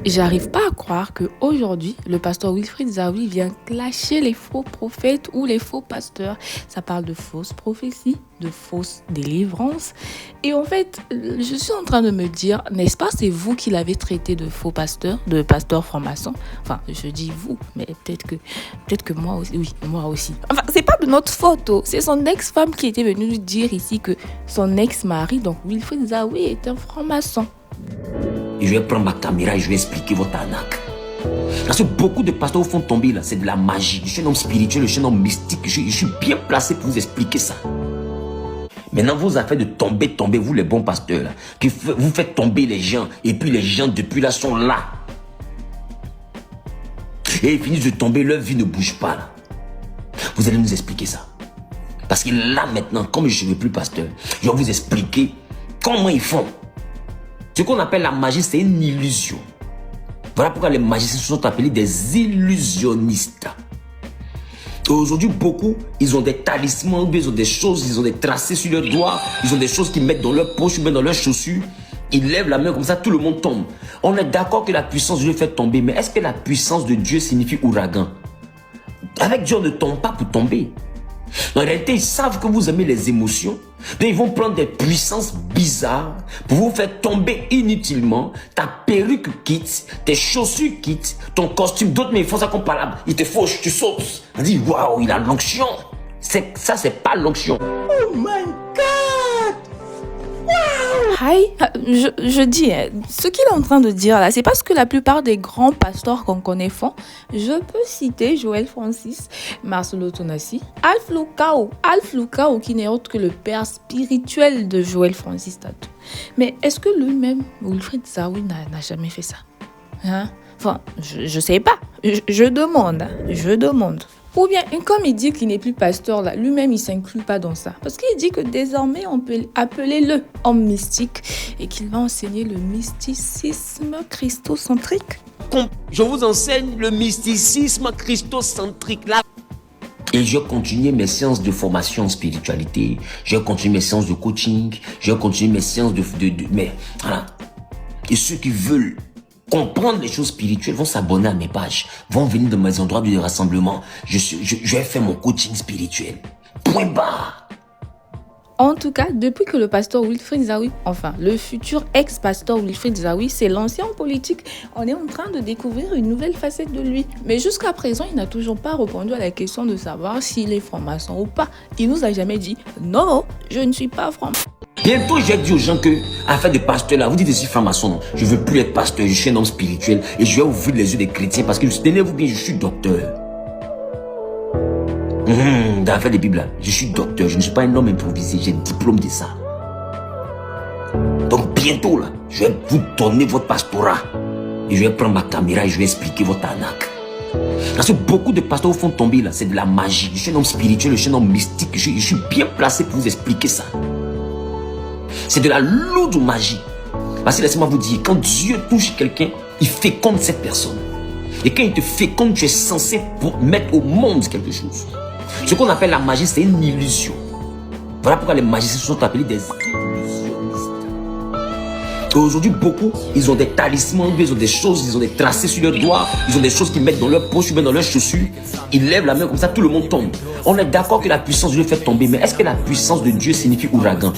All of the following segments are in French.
J'arrive pas à croire qu'aujourd'hui, le pasteur Wilfried Zawi vient clasher les faux prophètes ou les faux pasteurs. Ça parle de fausses prophéties, de fausses délivrances. Et en fait, je suis en train de me dire, n'est-ce pas, c'est vous qui l'avez traité de faux pasteur, de pasteur franc-maçon. Enfin, je dis vous, mais peut-être que moi aussi, oui, moi aussi. Enfin, c'est pas de notre faute, oh. C'est son ex-femme qui était venue nous dire ici que son ex-mari, donc Wilfried Zawi, est un franc-maçon. Et je vais prendre ma caméra et je vais expliquer votre arnaque. Parce que beaucoup de pasteurs vous font tomber là, c'est de la magie. Je suis un homme spirituel, je suis un homme mystique. Je suis bien placé pour vous expliquer ça. Maintenant, vos affaires de tomber, vous les bons pasteurs là, qui vous faites tomber les gens. Et puis les gens depuis là sont là. Et ils finissent de tomber, leur vie ne bouge pas là. Vous allez nous expliquer ça. Parce que là maintenant, comme je ne suis plus pasteur, je vais vous expliquer comment ils font. Ce qu'on appelle la magie, c'est une illusion. Voilà pourquoi les magiciens sont appelés des illusionnistes. Aujourd'hui, beaucoup, ils ont des talismans, ils ont des choses, ils ont des tracés sur leurs doigts, ils ont des choses qu'ils mettent dans leur poche, ou même dans leurs chaussures. Ils lèvent la main comme ça, tout le monde tombe. On est d'accord que la puissance de Dieu fait tomber, mais est-ce que la puissance de Dieu signifie ouragan? Avec Dieu, on ne tombe pas pour tomber. En réalité, ils savent que vous aimez les émotions. Donc ils vont prendre des puissances bizarres pour vous faire tomber inutilement. Ta perruque quitte, tes chaussures quittent, ton costume, d'autres mais ils font ça comme par ils te fauchent, tu sautes. On dit waouh, il a l'onction. Ça, c'est pas l'onction. Oh my God! Hi, je dis, ce qu'il est en train de dire là, c'est pas ce que la plupart des grands pasteurs qu'on connaît font. Je peux citer Joël Francis, Marcelo Tonassi, Alf Lukao qui n'est autre que le père spirituel de Joël Francis Tatou. Mais est-ce que lui-même, Wilfried Zawi, n'a jamais fait ça? Hein? Enfin, je sais pas, je demande. Ou bien, comme il dit qu'il n'est plus pasteur là, lui-même il s'inclut pas dans ça. Parce qu'il dit que désormais on peut appeler le homme mystique et qu'il va enseigner le mysticisme christocentrique. Je vous enseigne le mysticisme christocentrique là. Et je vais continuer mes séances de formation en spiritualité. Je vais continuer mes séances de coaching. Je vais continuer mes séances mais voilà. Et ceux qui veulent comprendre les choses spirituelles vont s'abonner à mes pages, vont venir dans mes endroits de rassemblement. Je vais faire mon coaching spirituel. Point barre. En tout cas, depuis que le pasteur Wilfried Zawi, enfin le futur ex-pasteur Wilfried Zawi s'est lancé en politique, on est en train de découvrir une nouvelle facette de lui. Mais jusqu'à présent, il n'a toujours pas répondu à la question de savoir s'il est franc-maçon ou pas. Il nous a jamais dit « Non, je ne suis pas franc-maçon ». Bientôt, j'ai dit aux gens que, afin de pasteur là, vous dites ici franc-maçon, non, je veux plus être pasteur, je suis un homme spirituel et je vais ouvrir les yeux des chrétiens parce que tenez-vous bien, je suis docteur. Dans l'affaire des Bibles là, je suis docteur, je ne suis pas un homme improvisé, j'ai un diplôme de ça. Donc bientôt là, je vais vous donner votre pastorat et je vais prendre ma caméra et je vais expliquer votre arnaque. Parce que beaucoup de pasteurs vous font tomber là, c'est de la magie. Je suis un homme spirituel, je suis un homme mystique, je suis bien placé pour vous expliquer ça. C'est de la lourde magie. Parce que laissez-moi vous dire, quand Dieu touche quelqu'un, il féconde cette personne. Et quand il te féconde, tu es censé pour mettre au monde quelque chose. Ce qu'on appelle la magie, c'est une illusion. Voilà pourquoi les magiciens sont appelés des illusionnistes. Et aujourd'hui, beaucoup, ils ont des talismans, ils ont des choses, ils ont des tracés sur leurs doigts, ils ont des choses qu'ils mettent dans leur poche ou même dans leurs chaussures. Ils lèvent la main comme ça, tout le monde tombe. On est d'accord que la puissance de Dieu fait tomber, mais est-ce que la puissance de Dieu signifie ouragan?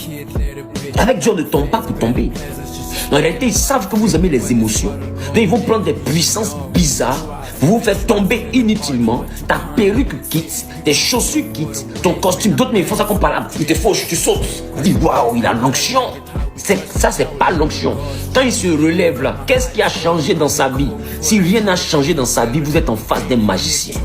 Avec Dieu, on ne tombe pas pour tomber. En réalité, ils savent que vous aimez les émotions. Donc, ils vont prendre des puissances bizarres pour vous faire tomber inutilement. Ta perruque quitte, tes chaussures quittent, ton costume, d'autres mais ils font ça comme par ils te fauchent, tu sautes. On dit waouh, il a l'onction. Ça, c'est pas l'onction. Quand il se relève là, qu'est-ce qui a changé dans sa vie? Si rien n'a changé dans sa vie, vous êtes en face d'un magicien.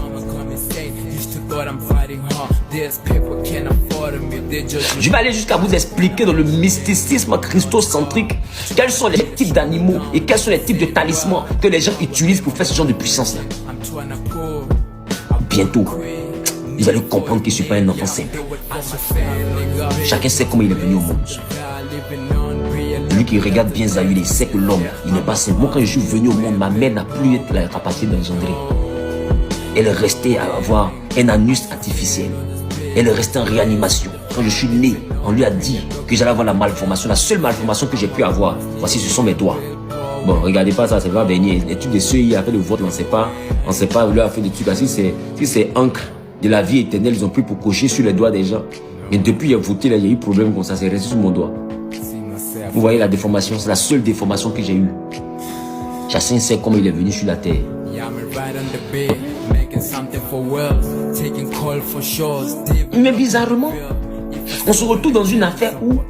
Je vais aller jusqu'à vous expliquer dans le mysticisme christocentrique quels sont les types d'animaux et quels sont les types de talismans que les gens utilisent pour faire ce genre de puissance-là. Bientôt, vous allez comprendre que je ne suis pas un enfant simple. Chacun sait comment il est venu au monde. Lui qui regarde bien Zawi, il sait que l'homme, il n'est pas simple. Moi, quand je suis venu au monde, ma mère n'a plus la capacité d'engendrer. Elle est restée à avoir un anus artificiel. Elle est restée en réanimation. Quand je suis né, on lui a dit que j'allais avoir la malformation. La seule malformation que j'ai pu avoir, voici, ce sont mes doigts. Bon, regardez pas ça, c'est pas Beignet. Les trucs de ceux qui a fait le vote, on sait pas, lui a fait des trucs. Si c'est encre de la vie éternelle, ils ont pris pour cocher sur les doigts des gens. Et depuis il a voté, là, il y a eu problème comme ça, c'est resté sur mon doigt. Vous voyez la déformation, c'est la seule déformation que j'ai eue. Chacun sait comment il est venu sur la terre. Mais bizarrement, on se retrouve dans une affaire où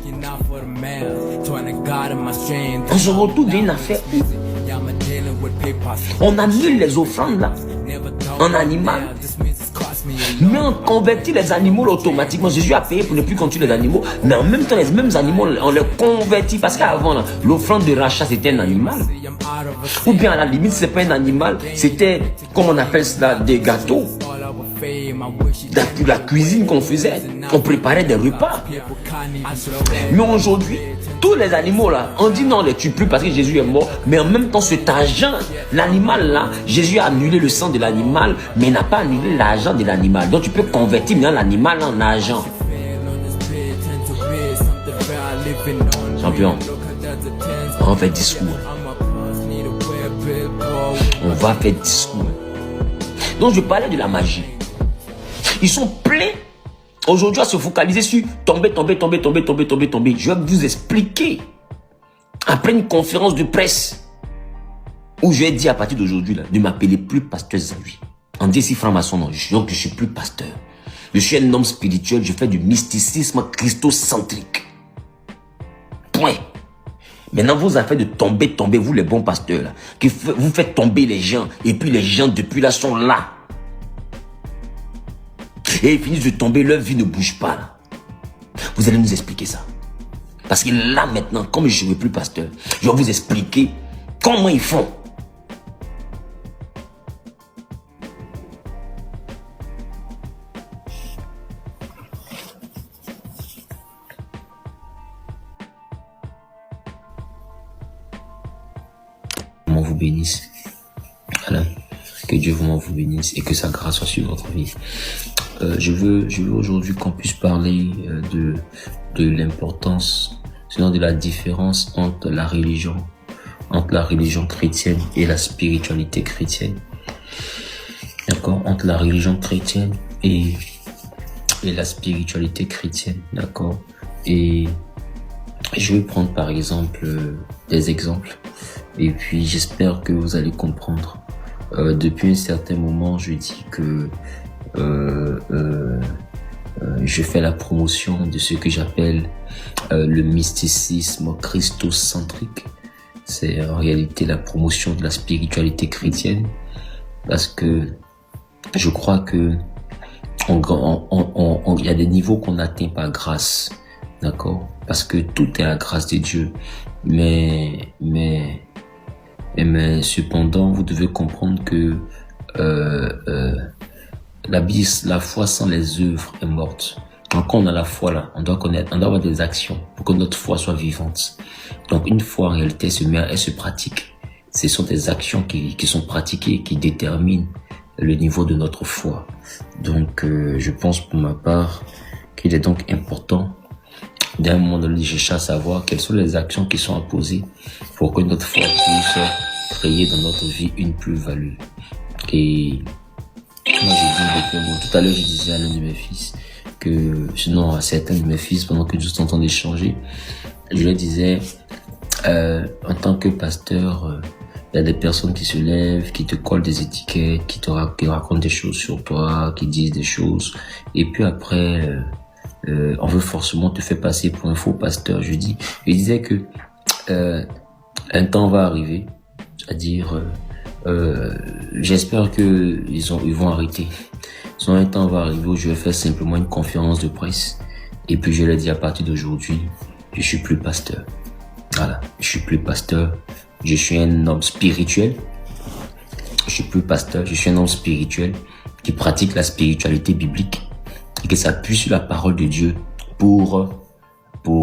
on annule les offrandes là, en animal. Mais on convertit les animaux automatiquement. Jésus a payé pour ne plus continuer les animaux. Mais en même temps, les mêmes animaux, on les convertit. Parce qu'avant, l'offrande de rachat, c'était un animal. Ou bien à la limite, c'est pas un animal. C'était, comme on appelle cela, des gâteaux. La cuisine qu'on faisait. On préparait des repas. Mais aujourd'hui, tous les animaux là, on dit non, on les tue plus parce que Jésus est mort. Mais en même temps, cet argent, l'animal là, Jésus a annulé le sang de l'animal, mais il n'a pas annulé l'argent de l'animal. Donc tu peux convertir maintenant l'animal en argent. Champion, on fait discours. On va faire discours. Donc je parlais de la magie. Ils sont pleins aujourd'hui à se focaliser sur tomber. Je vais vous expliquer. Après une conférence de presse où je vais dire à partir d'aujourd'hui ne m'appeler plus pasteur Zawi. En déchiffrant son nom, donc je ne suis plus pasteur. Je suis un homme spirituel, je fais du mysticisme christocentrique. Point. Maintenant, vos affaires de tomber, vous les bons pasteurs, là, vous faites tomber les gens, et puis les gens depuis là sont là. Et ils finissent de tomber, leur vie ne bouge pas là. Vous allez nous expliquer ça. Parce que là maintenant, comme je ne suis plus pasteur, je vais vous expliquer comment ils font. Vous bénisse. Voilà. Que Dieu vraiment vous bénisse et que sa grâce soit sur votre vie. Je veux aujourd'hui qu'on puisse parler de l'importance, sinon de la différence entre la religion chrétienne et la spiritualité chrétienne. D'accord? Entre la religion chrétienne et la spiritualité chrétienne. D'accord? Et je vais prendre par exemple des exemples. Et puis j'espère que vous allez comprendre. Depuis un certain moment, je dis que je fais la promotion de ce que j'appelle le mysticisme christocentrique. C'est en réalité la promotion de la spiritualité chrétienne, parce que je crois que il y a des niveaux qu'on atteint par grâce, d'accord, parce que tout est la grâce de Dieu, mais cependant vous devez comprendre que la foi sans les œuvres est morte. Donc quand on a la foi là, on doit avoir des actions pour que notre foi soit vivante. Donc une foi en réalité elle se pratique. Ce sont des actions qui sont pratiquées qui déterminent le niveau de notre foi. Donc je pense pour ma part qu'il est donc important d'un moment donné je cherche à savoir quelles sont les actions qui sont à poser pour que notre foi puisse créer dans notre vie une plus-value. Et moi tout à l'heure je disais à l'un de mes fils que, sinon à certains de mes fils, pendant que juste en train d'échanger, je leur disais, en tant que pasteur, il y a des personnes qui se lèvent, qui te collent des étiquettes, qui racontent des choses sur toi, qui disent des choses, et puis après, on veut forcément te faire passer pour un faux pasteur. Je disais que un temps va arriver, c'est-à-dire, j'espère que ils vont arrêter. Sinon, un temps va arriver où je vais faire simplement une conférence de presse. Et puis, je leur dis à partir d'aujourd'hui, je suis plus pasteur. Voilà. Je suis plus pasteur. Je suis un homme spirituel. Je suis plus pasteur. Je suis un homme spirituel qui pratique la spiritualité biblique et qui s'appuie sur la parole de Dieu pour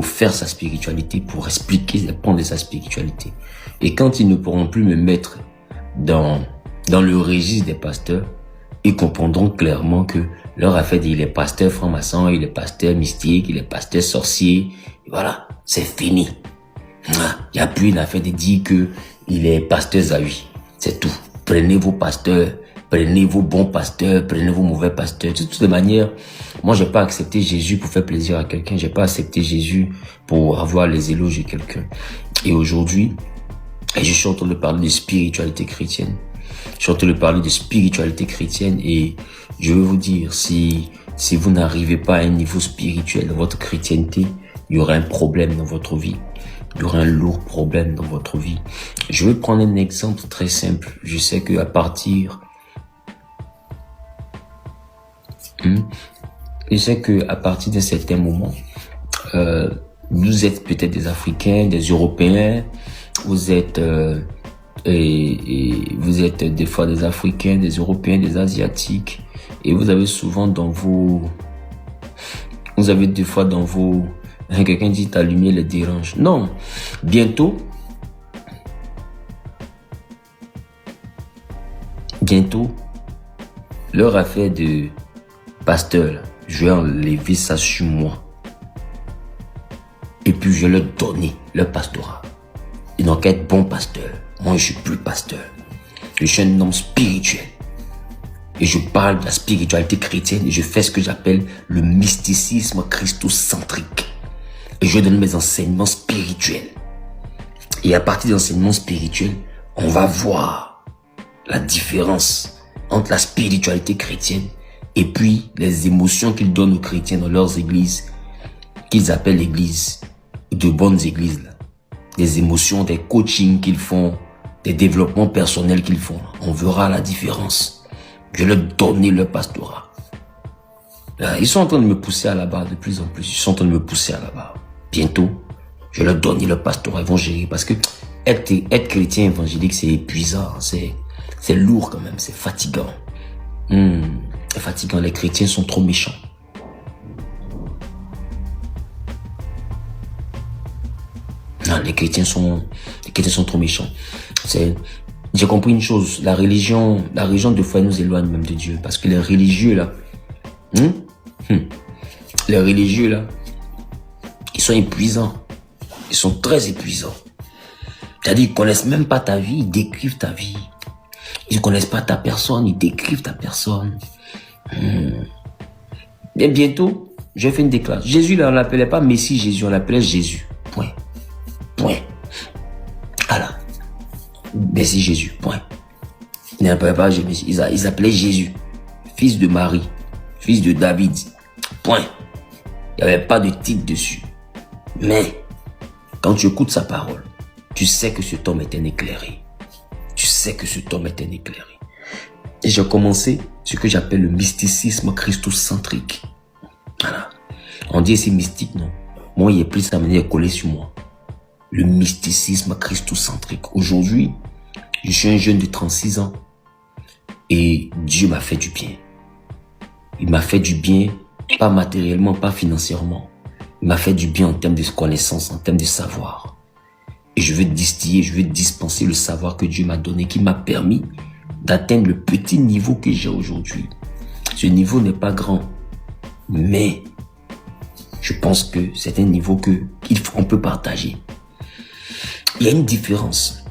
faire sa spiritualité, pour expliquer les points de sa spiritualité. Et quand ils ne pourront plus me mettre dans le registre des pasteurs, ils comprendront clairement que leur affaire il est pasteur franc-maçon, il est pasteur mystique, il est pasteur sorcier. Et voilà, c'est fini. Il n'y a plus une affaire de dire que il est pasteur Zawi. C'est tout. Prenez vos pasteurs, prenez vos bons pasteurs, prenez vos mauvais pasteurs. De toutes les manières, moi, j'ai pas accepté Jésus pour faire plaisir à quelqu'un. J'ai pas accepté Jésus pour avoir les éloges de quelqu'un. Et aujourd'hui, je suis en train de parler de spiritualité chrétienne. Je suis en train de parler de spiritualité chrétienne et je veux vous dire, si vous n'arrivez pas à un niveau spirituel dans votre chrétienté, il y aura un problème dans votre vie. Il y aura un lourd problème dans votre vie. Je vais prendre un exemple très simple. Je sais qu'à partir... Je sais qu'à partir d'un certain moment, vous êtes peut-être des Africains, des Européens, vous êtes vous êtes des fois des Africains, des Européens, des Asiatiques, et vous avez souvent dans vos... Vous avez des fois dans vos... Quelqu'un dit ta lumière les dérange. Non, bientôt, leur affaire de pasteur, je vais enlever ça sur moi. Et puis je vais leur donner leur pastorat. Ils n'ont qu'à être bons pasteurs. Moi, je suis plus pasteur. Je suis un homme spirituel. Et je parle de la spiritualité chrétienne et je fais ce que j'appelle le mysticisme christocentrique. Et je donne mes enseignements spirituels. Et à partir des enseignements spirituels, on va voir la différence entre la spiritualité chrétienne et puis les émotions qu'ils donnent aux chrétiens dans leurs églises, qu'ils appellent l'église, de bonnes églises. Là. Des émotions, des coachings qu'ils font, des développements personnels qu'ils font. On verra la différence. Je vais leur donner leur pastorat. Là, ils sont en train de me pousser à la barre de plus en plus. Ils sont en train de me pousser à la barre. Bientôt, je vais leur donner leur pastorat. Ils vont gérer parce que être chrétien évangélique, c'est épuisant. C'est lourd quand même. C'est fatigant. C'est fatigant. Les chrétiens sont trop méchants. Non, les chrétiens sont trop méchants. J'ai compris une chose. La religion de foi nous éloigne même de Dieu. Parce que les religieux là, ils sont épuisants. Ils sont très épuisants. C'est-à-dire, ils connaissent même pas ta vie, ils décrivent ta vie. Ils ne connaissent pas ta personne, ils décrivent ta personne. Et bientôt, je fais une déclaration. Jésus, là, on l'appelait pas Messie Jésus, on l'appelait Jésus. Point. Voilà. Messie Jésus. Point. Ils n'appelaient pas Jésus. Ils appelaient Jésus. Fils de Marie. Fils de David. Point. Il n'y avait pas de titre dessus. Mais, quand tu écoutes sa parole, tu sais que cet homme est un éclairé. Tu sais que cet homme est un éclairé. Et j'ai commencé ce que j'appelle le mysticisme christocentrique. Voilà. On dit c'est mystique, non? Moi, il est plus à manière collé sur moi. Le mysticisme christocentrique. Aujourd'hui, je suis un jeune de 36 ans et Dieu m'a fait du bien. Il m'a fait du bien, pas matériellement, pas financièrement. Il m'a fait du bien en termes de connaissances, en termes de savoir. Et je veux distiller, je veux dispenser le savoir que Dieu m'a donné, qui m'a permis d'atteindre le petit niveau que j'ai aujourd'hui. Ce niveau n'est pas grand, mais je pense que c'est un niveau qu'on peut partager. Il y a une différence.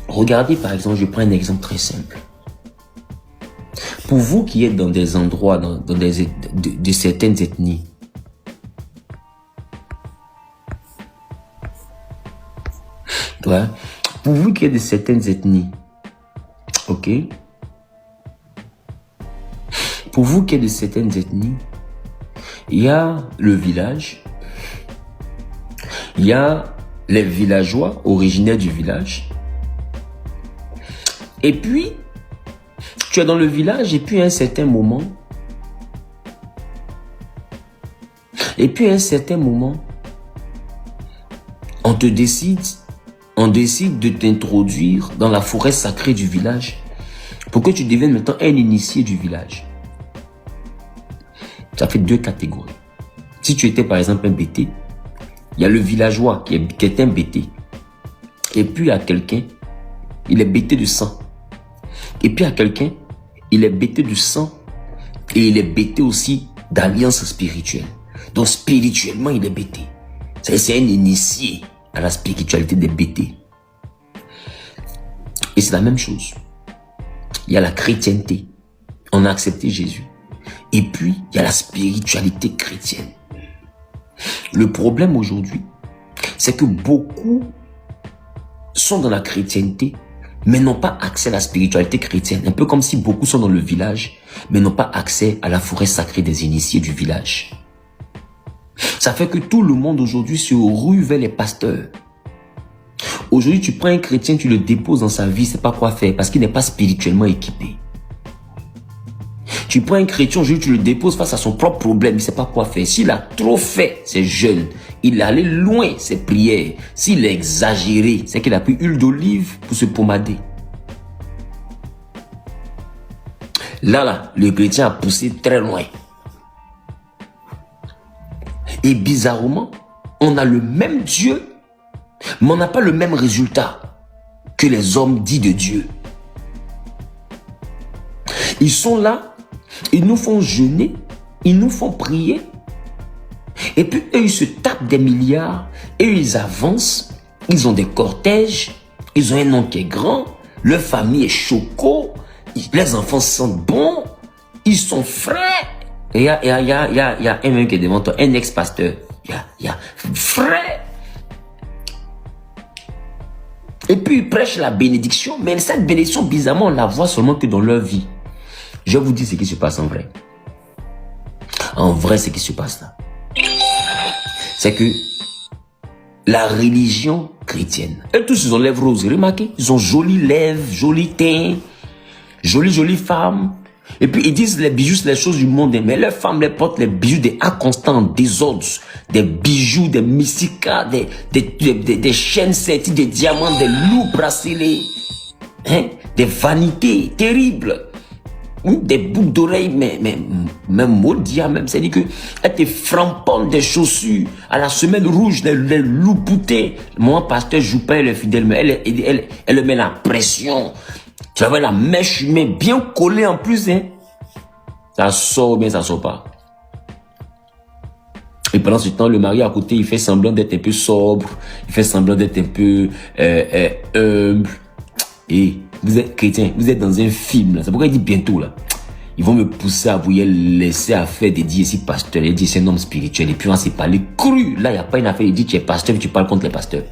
Regardez par exemple, je prends un exemple très simple. Pour vous qui êtes dans des endroits, de certaines ethnies, ouais, pour vous qui êtes de certaines ethnies, ok? Pour vous qui êtes de certaines ethnies, il y a le village, il y a les villageois originaires du village, et puis tu es dans le village et puis à un certain moment, on décide de t'introduire dans la forêt sacrée du village pour que tu deviennes maintenant un initié du village. Ça fait deux catégories. Si tu étais par exemple un bété, il y a le villageois qui est un bété. Et puis il y a quelqu'un, il est bété de sang. Et puis il y a quelqu'un, il est bété de sang et il est bété aussi d'alliance spirituelle. Donc spirituellement, il est bété. C'est un initié à la spiritualité des bétés. Et c'est la même chose. Il y a la chrétienté. On a accepté Jésus. Et puis, il y a la spiritualité chrétienne. Le problème aujourd'hui, c'est que beaucoup sont dans la chrétienté, mais n'ont pas accès à la spiritualité chrétienne. Un peu comme si beaucoup sont dans le village, mais n'ont pas accès à la forêt sacrée des initiés du village. Ça fait que tout le monde aujourd'hui se rue vers les pasteurs. Aujourd'hui, tu prends un chrétien, tu le déposes dans sa vie, c'est pas quoi faire, parce qu'il n'est pas spirituellement équipé. Tu prends un chrétien, aujourd'hui, tu le déposes face à son propre problème, il ne sait pas quoi faire. S'il a trop fait, c'est jeune. Il est allé loin, ses prières. S'il a exagéré, c'est qu'il a pris huile d'olive pour se pommader. Là, le chrétien a poussé très loin. Et bizarrement, on a le même Dieu, mais on n'a pas le même résultat que les hommes dits de Dieu. Ils sont là, ils nous font jeûner, ils nous font prier, et puis eux, ils se tapent des milliards, et ils avancent, ils ont des cortèges, ils ont un nom qui est grand, leur famille est choco, les enfants sentent bon, ils sont frais. Et il y a un mec qui est devant toi, un ex-pasteur, il y a frais. Et puis ils prêchent la bénédiction, mais cette bénédiction, bizarrement, on la voit seulement que dans leur vie. Je vais vous dire ce qui se passe en vrai. En vrai, ce qui se passe là, c'est que la religion chrétienne, eux tous ils ont lèvres roses, remarquez, ils ont jolies lèvres, jolis teint, jolies femmes. Et puis ils disent les bijoux c'est les choses du monde, mais leurs femmes les portent les bijoux des inconstants, des ordres, des bijoux, des mysticas, des chaînes serties, des diamants, des lourds bracelets, hein, des vanités terribles. Des boucles d'oreilles, même maudits, même. C'est-à-dire que elle te framponne des chaussures à la semaine rouge, les loups boutés. Moi, pasteur, je joue pas, elle est fidèle, mais elle met la pression. Tu vois la mèche humaine bien collée en plus, hein. Ça sort bien, ça sort pas. Et pendant ce temps, le mari à côté, il fait semblant d'être un peu sobre, il fait semblant d'être un peu humble. Et vous êtes chrétien, vous êtes dans un film là. C'est pourquoi il dit bientôt là. Ils vont me pousser à vous laisser à faire des dits ici pasteur. Il dit c'est un homme spirituel. Et puis on s'est parlé cru. Là, il n'y a pas une affaire. Il dit tu es pasteur, tu parles contre les pasteurs.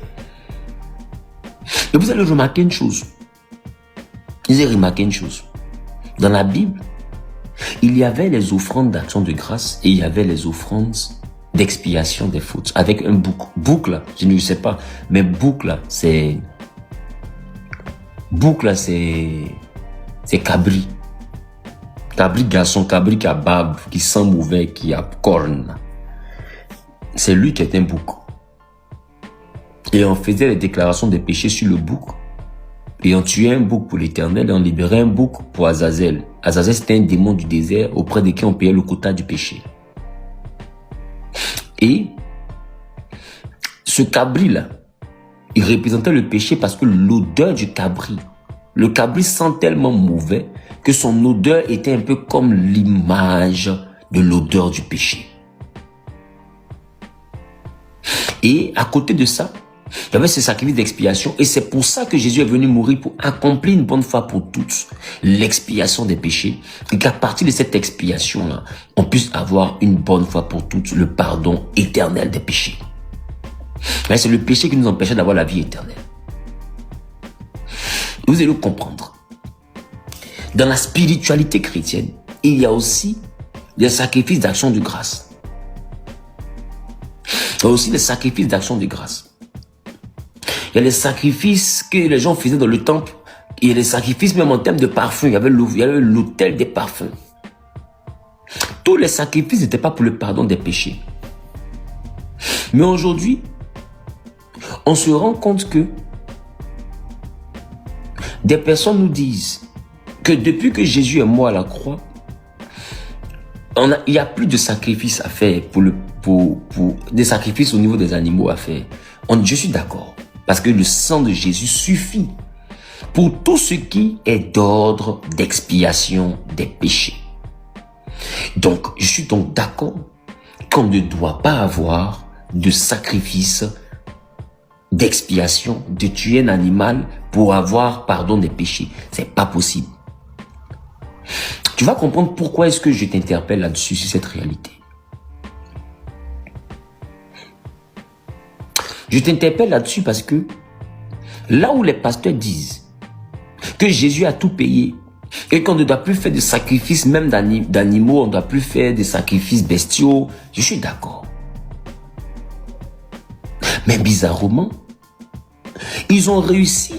Et vous allez remarquer une chose. Vous allez remarquer une chose. Dans la Bible, il y avait les offrandes d'action de grâce et il y avait les offrandes d'expiation des fautes. Avec un bouc. Bouc là, je ne sais pas. Mais bouc là, c'est... Bouc là, c'est cabri. Cabri garçon, cabri qui a barbe, qui sent mauvais, qui a corne. C'est lui qui est un bouc. Et on faisait les déclarations des péchés sur le bouc. Et on tuait un bouc pour l'Éternel et on libérait un bouc pour Azazel. Azazel, c'était un démon du désert auprès de qui on payait le quota du péché. Et ce cabri là, il représentait le péché parce que l'odeur du cabri, le cabri sent tellement mauvais que son odeur était un peu comme l'image de l'odeur du péché. Et à côté de ça, il y avait ce sacrifice d'expiation et c'est pour ça que Jésus est venu mourir pour accomplir une bonne fois pour toutes l'expiation des péchés et qu'à partir de cette expiation-là, on puisse avoir une bonne fois pour toutes le pardon éternel des péchés. Mais c'est le péché qui nous empêchait d'avoir la vie éternelle. Vous allez le comprendre. Dans la spiritualité chrétienne, il y a aussi des sacrifices d'action de grâce. Il y a aussi des sacrifices d'action de grâce. Il y a les sacrifices que les gens faisaient dans le temple. Il y a les sacrifices même en termes de parfum. Il y avait l'autel des parfums. Tous les sacrifices n'étaient pas pour le pardon des péchés. Mais aujourd'hui, on se rend compte que des personnes nous disent que depuis que Jésus est mort à la croix, il n'y a plus de sacrifices à faire pour des sacrifices au niveau des animaux à faire. Je suis d'accord. Parce que le sang de Jésus suffit pour tout ce qui est d'ordre d'expiation des péchés. Donc, je suis donc d'accord qu'on ne doit pas avoir de sacrifice d'expiation, de tuer un animal pour avoir pardon des péchés. C'est pas possible. Tu vas comprendre pourquoi est-ce que je t'interpelle là-dessus, sur cette réalité. Je t'interpelle là-dessus parce que là où les pasteurs disent que Jésus a tout payé et qu'on ne doit plus faire de sacrifices même d'animaux, on ne doit plus faire des sacrifices bestiaux, je suis d'accord. Mais bizarrement, ils ont réussi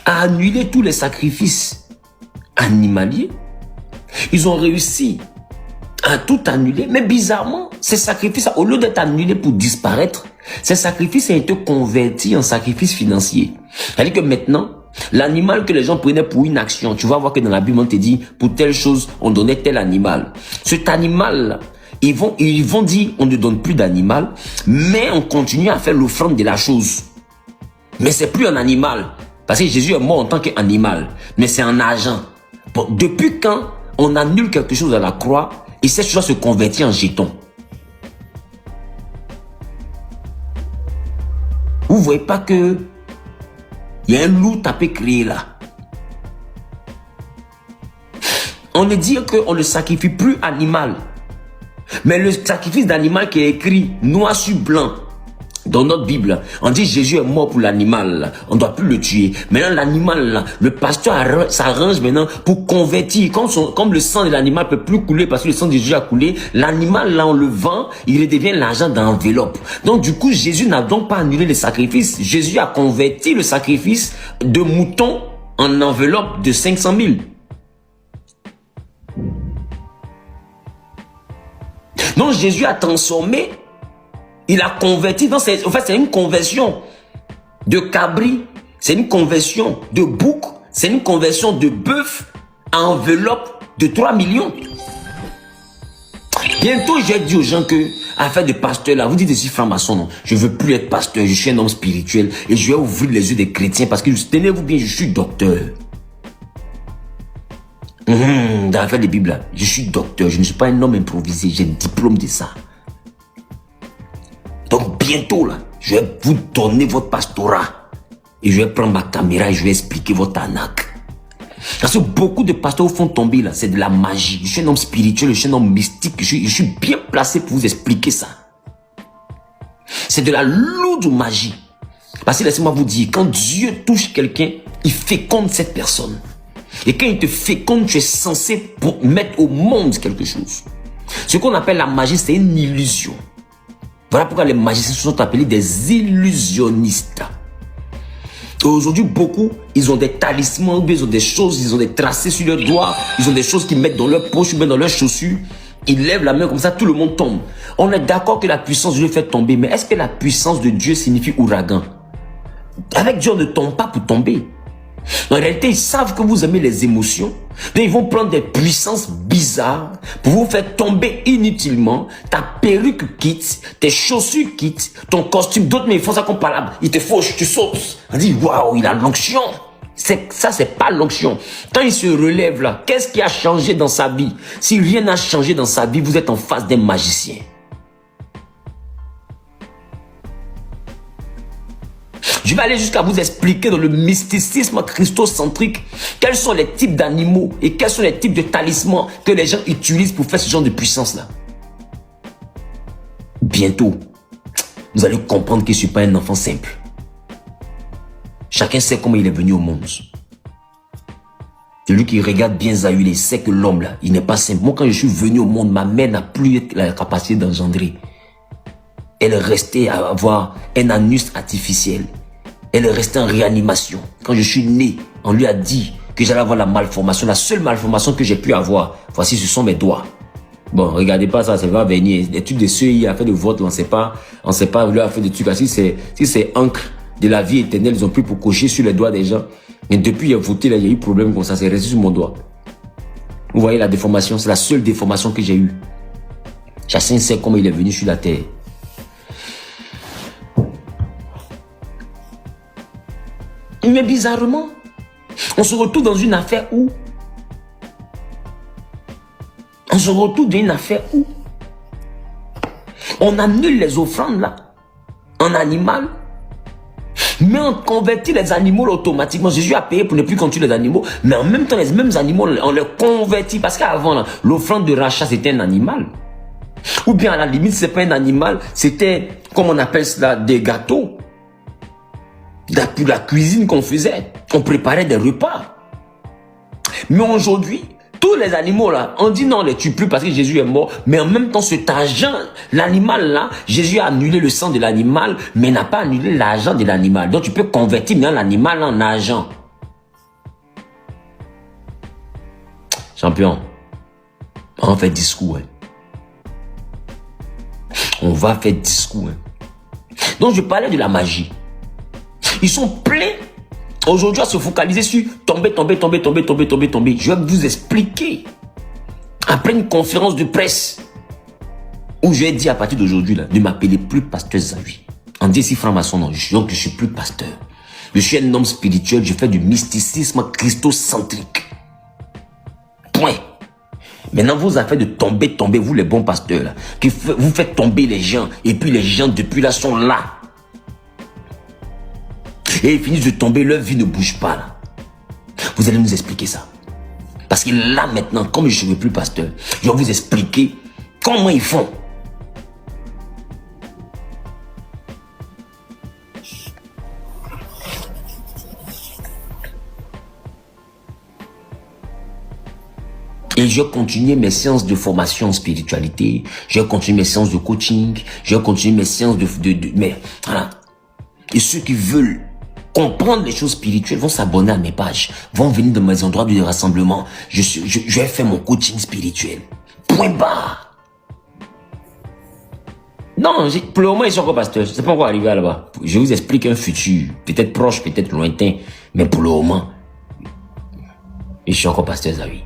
à annuler tous les sacrifices animaliers. Ils ont réussi à tout annuler. Mais bizarrement, ces sacrifices, au lieu d'être annulés pour disparaître, ces sacrifices ont été convertis en sacrifices financiers. C'est-à-dire que maintenant, l'animal que les gens prenaient pour une action, tu vas voir que dans la Bible, on te dit, pour telle chose, on donnait tel animal. Cet animal-là, ils vont dire, on ne donne plus d'animal, mais on continue à faire l'offrande de la chose. Mais c'est plus un animal. Parce que Jésus est mort en tant qu'animal. Mais c'est un agent. Bon, depuis quand on annule quelque chose à la croix, et cette chose se convertit en jeton. Vous voyez pas que il y a un loup tapé créé là. On ne dit qu'on ne sacrifie plus animal. Mais le sacrifice d'animal qui est écrit noir sur blanc dans notre Bible, on dit Jésus est mort pour l'animal, on ne doit plus le tuer. Maintenant l'animal, le pasteur s'arrange maintenant pour convertir. Comme le sang de l'animal ne peut plus couler parce que le sang de Jésus a coulé, l'animal là on le vend, il redevient l'argent d'enveloppe. Donc du coup Jésus n'a donc pas annulé les sacrifices. Jésus a converti le sacrifice de mouton en enveloppe de 500 000. Donc Jésus a transformé, il a converti, en fait c'est une conversion de cabri, c'est une conversion de bouc, c'est une conversion de bœuf à enveloppe de 3 millions. Bientôt j'ai dit aux gens que, affaire de pasteur là, vous dites ici franc-maçon, non, je veux plus être pasteur, je suis un homme spirituel et je vais ouvrir les yeux des chrétiens parce que tenez-vous bien, je suis docteur. Dans l'affaire des Bibles, je suis docteur, je ne suis pas un homme improvisé, j'ai un diplôme de ça. Donc bientôt là, je vais vous donner votre pastorat et je vais prendre ma caméra et je vais expliquer votre arnaque. Parce que beaucoup de pasteurs font tomber là, c'est de la magie. Je suis un homme spirituel, je suis un homme mystique, je suis bien placé pour vous expliquer ça. C'est de la lourde magie. Parce que laissez-moi vous dire, quand Dieu touche quelqu'un, il féconde cette personne. Et quand il te féconde, tu es censé mettre au monde quelque chose. Ce qu'on appelle la magie, c'est une illusion. Voilà pourquoi les magiciens sont appelés des illusionnistes. Et aujourd'hui, beaucoup, ils ont des talismans, ils ont des choses, ils ont des tracés sur leurs doigts, ils ont des choses qu'ils mettent dans leur poche, ils mettent dans leurs chaussures. Ils lèvent la main comme ça, tout le monde tombe. On est d'accord que la puissance de Dieu fait tomber, mais est-ce que la puissance de Dieu signifie ouragan? Avec Dieu, on ne tombe pas pour tomber. En réalité, ils savent que vous aimez les émotions. Donc, ils vont prendre des puissances bizarres pour vous faire tomber inutilement. Ta perruque quitte, tes chaussures quittent, ton costume, d'autres, mais ils font ça comme par là. Ils te fauchent, tu sautes. On dit, waouh, il a l'onction. Ça, c'est pas l'onction. Quand il se relève là, qu'est-ce qui a changé dans sa vie? Si rien n'a changé dans sa vie, vous êtes en face d'un magicien. Je vais aller jusqu'à vous expliquer dans le mysticisme christocentrique quels sont les types d'animaux et quels sont les types de talismans que les gens utilisent pour faire ce genre de puissance-là. Bientôt, vous allez comprendre que je ne suis pas un enfant simple. Chacun sait comment il est venu au monde. Celui qui regarde bien Zahul, il sait que l'homme là, il n'est pas simple. Moi, quand je suis venu au monde, ma mère n'a plus la capacité d'engendrer. Elle est restée à avoir un anus artificiel. Elle est restée en réanimation. Quand je suis né, on lui a dit que j'allais avoir la malformation. La seule malformation que j'ai pu avoir, voici, ce sont mes doigts. Bon, regardez pas ça, ça va venir. Les trucs de ceux qui a fait de vote, on ne sait pas, lui a fait des trucs. Si c'est encre de la vie éternelle, ils ont pris pour cocher sur les doigts des gens. Et depuis, il a voté, là, il y a eu problème comme ça, c'est resté sur mon doigt. Vous voyez la déformation, c'est la seule déformation que j'ai eue. Chacun sait comment il est venu sur la terre. Mais bizarrement, on se retrouve dans une affaire où on annule les offrandes là, en animal, Mais on convertit les animaux automatiquement. Jésus a payé pour ne plus conduire les animaux, mais en même temps, les mêmes animaux, on les convertit. Parce qu'avant, l'offrande de rachat, c'était un animal. Ou bien à la limite, c'est pas un animal, c'était, comme on appelle cela, des gâteaux. Pour la cuisine qu'on faisait. On préparait des repas. Mais aujourd'hui, tous les animaux là, on dit non, on ne les tue plus parce que Jésus est mort. Mais en même temps, cet argent, l'animal là, Jésus a annulé le sang de l'animal, mais n'a pas annulé l'argent de l'animal. Donc tu peux convertir maintenant l'animal en argent. Champion, on fait discours. On va faire discours. Donc je parlais de la magie. Ils sont pleins aujourd'hui à se focaliser sur tomber. Je vais vous expliquer. Après une conférence de presse où j'ai dit à partir d'aujourd'hui de m'appeler plus pasteur Zawi. En dit franc-maçon, donc je suis plus pasteur. Je suis un homme spirituel, je fais du mysticisme christocentrique. Point. Maintenant, vos affaires de tomber, vous les bons pasteurs, là, vous faites tomber les gens, et puis les gens depuis là sont là. Et ils finissent de tomber, leur vie ne bouge pas là. Vous allez nous expliquer ça. Parce que là maintenant, comme je ne suis plus pasteur, je vais vous expliquer comment ils font. Et je vais continuer mes séances de formation en spiritualité, je vais continuer mes séances de coaching, je vais continuer mes séances mais voilà. Et ceux qui veulent comprendre les choses spirituelles vont s'abonner à mes pages, vont venir dans mes endroits de rassemblement. Je vais faire mon coaching spirituel. Point barre. Non, pour le moment, ils sont encore pasteurs. Je ne sais pas encore arriver là-bas. Je vous explique un futur, peut-être proche, peut-être lointain, mais pour le moment, je suis encore pasteur Zawi.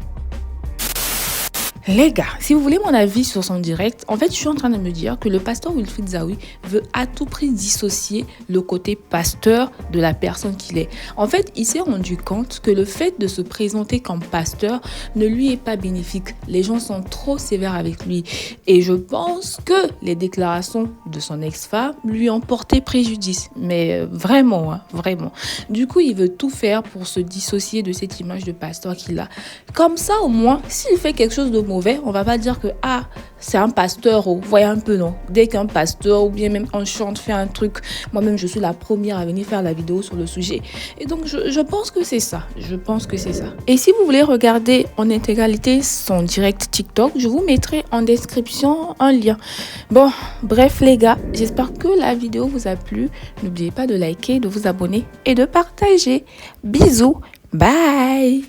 Les gars, si vous voulez mon avis sur son direct, en fait, je suis en train de me dire que le pasteur Wilfried Zawi veut à tout prix dissocier le côté pasteur de la personne qu'il est. En fait, il s'est rendu compte que le fait de se présenter comme pasteur ne lui est pas bénéfique. Les gens sont trop sévères avec lui. Et je pense que les déclarations de son ex-femme lui ont porté préjudice. Mais vraiment, hein, vraiment. Du coup, il veut tout faire pour se dissocier de cette image de pasteur qu'il a. Comme ça, au moins, s'il fait quelque chose de mauvais, on va pas dire que c'est un pasteur, voyez un peu, non. Dès qu'un pasteur ou bien même un chante fait un truc, moi-même je suis la première à venir faire la vidéo sur le sujet. Et donc je pense que c'est ça. Et si vous voulez regarder en intégralité son direct TikTok, je vous mettrai en description un lien. Bon, bref les gars, j'espère que la vidéo vous a plu. N'oubliez pas de liker, de vous abonner et de partager. Bisous, bye.